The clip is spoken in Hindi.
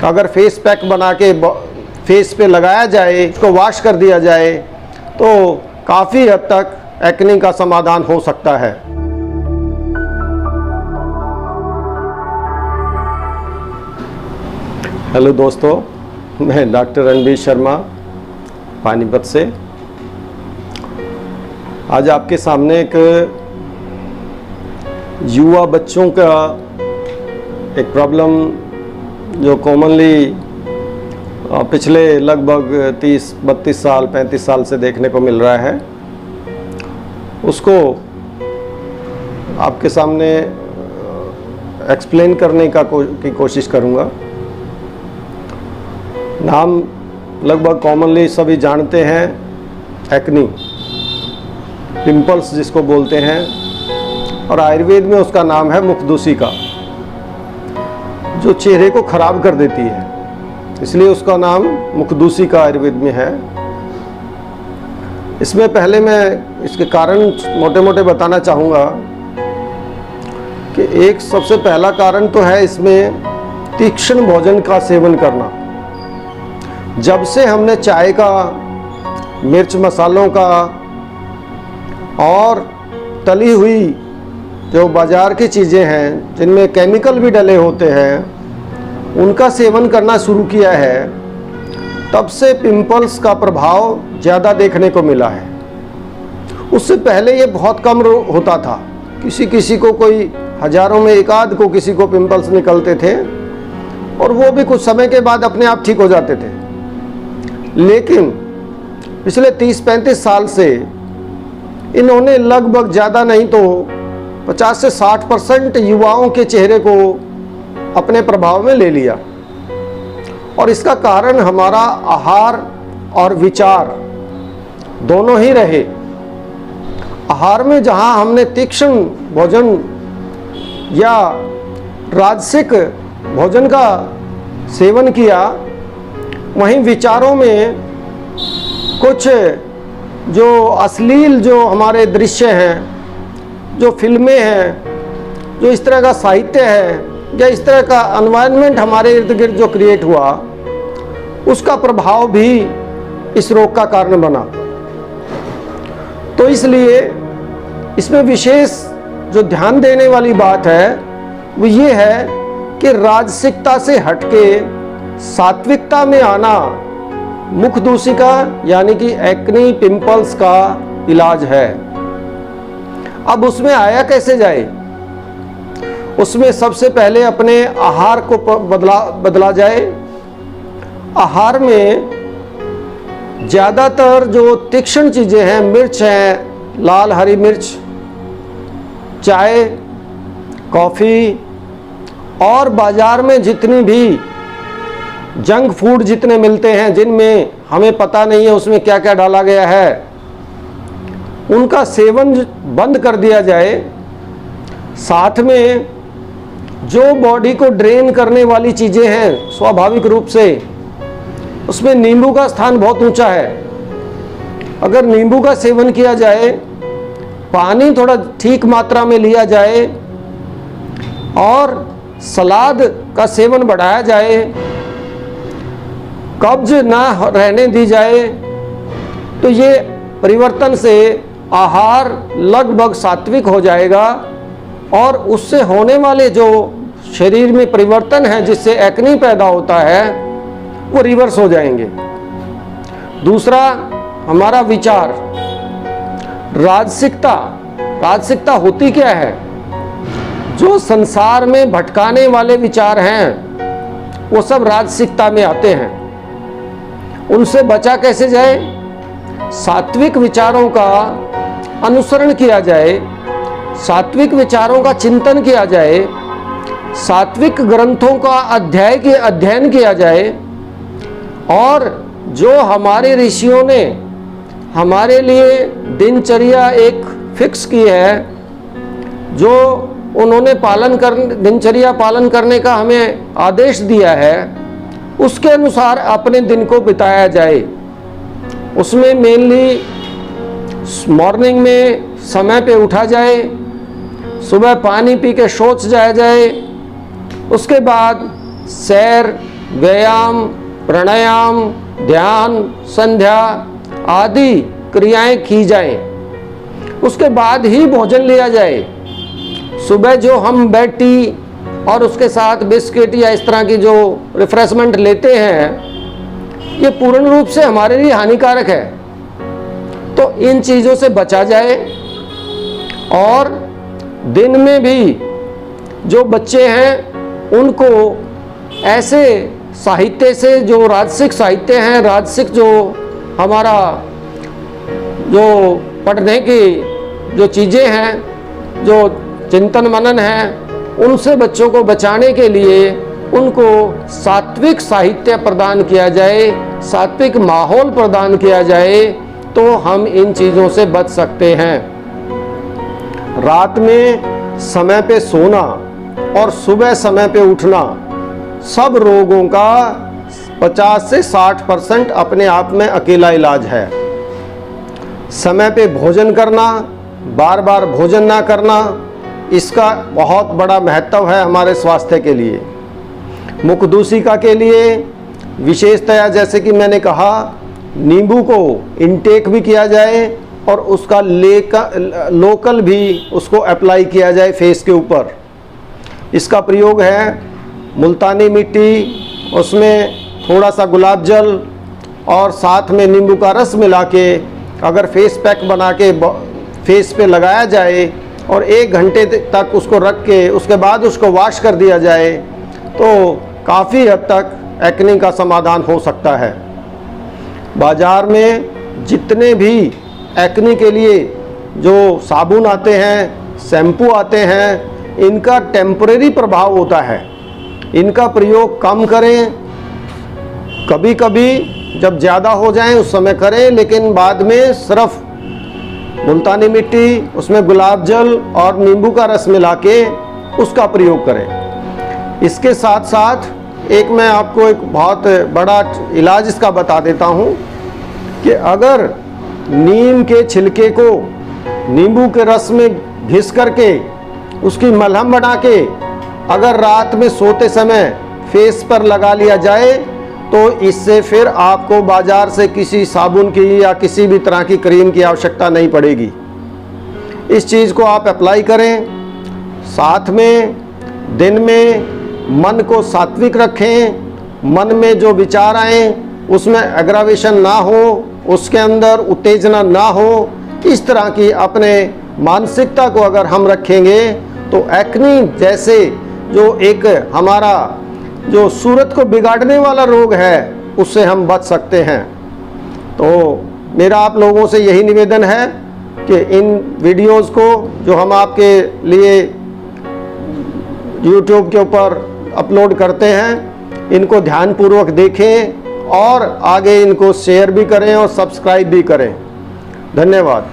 अगर फेस पैक बना के फेस पे लगाया जाए, उसको वॉश कर दिया जाए तो काफ़ी हद तक एक्ने का समाधान हो सकता है। हेलो दोस्तों, मैं डॉक्टर रणबीर शर्मा पानीपत से आज आपके सामने एक युवा बच्चों का एक प्रॉब्लम जो कॉमनली पिछले लगभग 30-32 साल 35 साल से देखने को मिल रहा है, उसको आपके सामने एक्सप्लेन करने की कोशिश करूँगा। नाम लगभग कॉमनली सभी जानते हैं, एक्नी, पिंपल्स जिसको बोलते हैं, और आयुर्वेद में उसका नाम है मुखदूसिका, जो चेहरे को खराब कर देती है, इसलिए उसका नाम मुखदूसिका आयुर्वेद में है। इसमें पहले मैं इसके कारण मोटे मोटे बताना चाहूँगा कि एक सबसे पहला कारण तो है इसमें तीक्ष्ण भोजन का सेवन करना। जब से हमने चाय का, मिर्च मसालों का और तली हुई जो बाज़ार की चीज़ें हैं जिनमें केमिकल भी डले होते हैं, उनका सेवन करना शुरू किया है, तब से पिंपल्स का प्रभाव ज़्यादा देखने को मिला है। उससे पहले ये बहुत कम होता था, किसी को, कोई हज़ारों में एक आध को किसी को पिंपल्स निकलते थे और वो भी कुछ समय के बाद अपने आप ठीक हो जाते थे। लेकिन पिछले 30-35 साल से इन्होंने लगभग ज़्यादा नहीं तो 50 से 60% युवाओं के चेहरे को अपने प्रभाव में ले लिया। और इसका कारण हमारा आहार और विचार दोनों ही रहे। आहार में जहां हमने तीक्ष्ण भोजन या राजसिक भोजन का सेवन किया, वहीं विचारों में कुछ जो अश्लील जो हमारे दृश्य हैं, जो फिल्में हैं, जो इस तरह का साहित्य है या इस तरह का एनवायरनमेंट हमारे इर्द गिर्द जो क्रिएट हुआ, उसका प्रभाव भी इस रोग का कारण बना। तो इसलिए इसमें विशेष जो ध्यान देने वाली बात है वो ये है कि राजसिकता से हटके सात्विकता में आना मुखदूसिका यानी कि एक्नी पिंपल्स का इलाज है। अब उसमें आया कैसे जाए? उसमें सबसे पहले अपने आहार को बदला जाए। आहार में ज़्यादातर जो तीक्ष्ण चीज़ें हैं, मिर्च हैं, लाल हरी मिर्च, चाय, कॉफ़ी और बाज़ार में जितनी भी जंक फूड जितने मिलते हैं जिनमें हमें पता नहीं है उसमें क्या क्या डाला गया है, उनका सेवन बंद कर दिया जाए। साथ में जो बॉडी को ड्रेन करने वाली चीज़ें हैं स्वाभाविक रूप से, उसमें नींबू का स्थान बहुत ऊंचा है। अगर नींबू का सेवन किया जाए, पानी थोड़ा ठीक मात्रा में लिया जाए और सलाद का सेवन बढ़ाया जाए, कब्ज ना रहने दी जाए, तो ये परिवर्तन से आहार लगभग सात्विक हो जाएगा और उससे होने वाले जो शरीर में परिवर्तन है जिससे एक्नी पैदा होता है वो रिवर्स हो जाएंगे। दूसरा, हमारा विचार, राजसिकता होती क्या है? जो संसार में भटकाने वाले विचार हैं वो सब राजसिकता में आते हैं। उनसे बचा कैसे जाए? सात्विक विचारों का अनुसरण किया जाए, सात्विक विचारों का चिंतन किया जाए, सात्विक ग्रंथों का अध्ययन किया जाए, और जो हमारे ऋषियों ने हमारे लिए दिनचर्या एक फिक्स की है, जो उन्होंने दिनचर्या पालन करने का हमें आदेश दिया है, उसके अनुसार अपने दिन को बिताया जाए। उसमें मेनली मॉर्निंग में समय पे उठा जाए, सुबह पानी पी के शौच जाया जाए, उसके बाद सैर व्यायाम, प्राणायाम, ध्यान, संध्या आदि क्रियाएं की जाएं। उसके बाद ही भोजन लिया जाए। सुबह जो हम बेड टी और उसके साथ बिस्किट या इस तरह की जो रिफ्रेशमेंट लेते हैं, ये पूर्ण रूप से हमारे लिए हानिकारक है। तो इन चीज़ों से बचा जाए। और दिन में भी जो बच्चे हैं उनको ऐसे साहित्य से, जो राजसिक साहित्य हैं, राजसिक जो हमारा जो पढ़ने की जो चीज़ें हैं, जो चिंतन मनन है, उनसे बच्चों को बचाने के लिए उनको सात्विक साहित्य प्रदान किया जाए, सात्विक माहौल प्रदान किया जाए, तो हम इन चीज़ों से बच सकते हैं। रात में समय पे सोना और सुबह समय पे उठना सब रोगों का 50 से 60% अपने आप में अकेला इलाज है। समय पे भोजन करना, बार बार भोजन ना करना, इसका बहुत बड़ा महत्व है हमारे स्वास्थ्य के लिए। मुखदूषिका के लिए विशेषतया, जैसे कि मैंने कहा, नींबू को इनटेक भी किया जाए और उसका लोकल भी उसको अप्लाई किया जाए फेस के ऊपर। इसका प्रयोग है मुल्तानी मिट्टी, उसमें थोड़ा सा गुलाब जल और साथ में नींबू का रस मिला के अगर फेस पैक बना के फेस पे लगाया जाए और 1 घंटे तक उसको रख के उसके बाद उसको वॉश कर दिया जाए, तो काफ़ी हद तक एक्ने का समाधान हो सकता है। बाज़ार में जितने भी एक्ने के लिए जो साबुन आते हैं, शैम्पू आते हैं, इनका टेम्परेरी प्रभाव होता है। इनका प्रयोग कम करें, कभी कभी जब ज़्यादा हो जाए उस समय करें, लेकिन बाद में सिर्फ मुल्तानी मिट्टी, उसमें गुलाब जल और नींबू का रस मिला के उसका प्रयोग करें। इसके साथ साथ एक मैं आपको एक बहुत बड़ा इलाज इसका बता देता हूँ कि अगर नीम के छिलके को नींबू के रस में घिस करके उसकी मलहम बना के अगर रात में सोते समय फेस पर लगा लिया जाए, तो इससे फिर आपको बाज़ार से किसी साबुन की या किसी भी तरह की क्रीम की आवश्यकता नहीं पड़ेगी। इस चीज़ को आप अप्लाई करें। साथ में दिन में मन को सात्विक रखें। मन में जो विचार आए उसमें एग्रावेशन ना हो, उसके अंदर उत्तेजना ना हो। इस तरह की अपने मानसिकता को अगर हम रखेंगे तो एक्ने जैसे जो एक हमारा जो सूरत को बिगाड़ने वाला रोग है उससे हम बच सकते हैं। तो मेरा आप लोगों से यही निवेदन है कि इन वीडियोस को जो हम आपके लिए YouTube के ऊपर अपलोड करते हैं, इनको ध्यानपूर्वक देखें और आगे इनको शेयर भी करें और सब्सक्राइब भी करें। धन्यवाद।